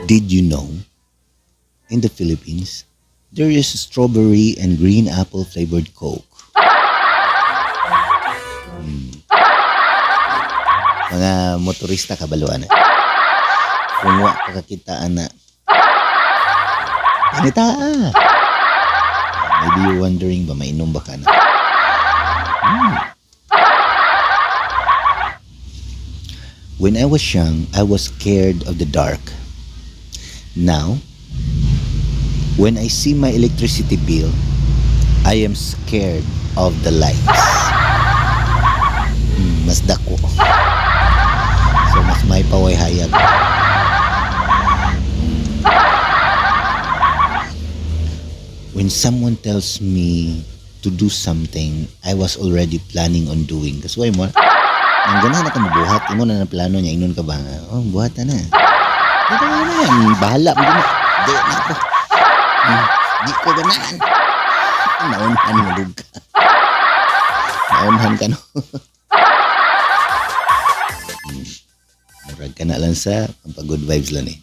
Did you know, in the Philippines, there is strawberry and green apple flavored Coke? Mga motorista kabaluan. Kung wa kakakitaan na. Panita Maybe you're wondering ba mainom ba ka na? When I was young, I was scared of the dark. Now, when I see my electricity bill, I am scared of the lights. Mas dako. So, mas may paway hayag. When someone tells me to do something, I was already planning on doing. Kasi why mo? Ang ganahan na ka mabuhat. Imo na ng plano niya. Inon ka ba? Oh, buhatan na. Dito na yan. Bahala. Di na ako. Di ko ganahan. Naunhan mo lug ka. Naunhan ka no. Murag ka na lang sa good vibes lang eh.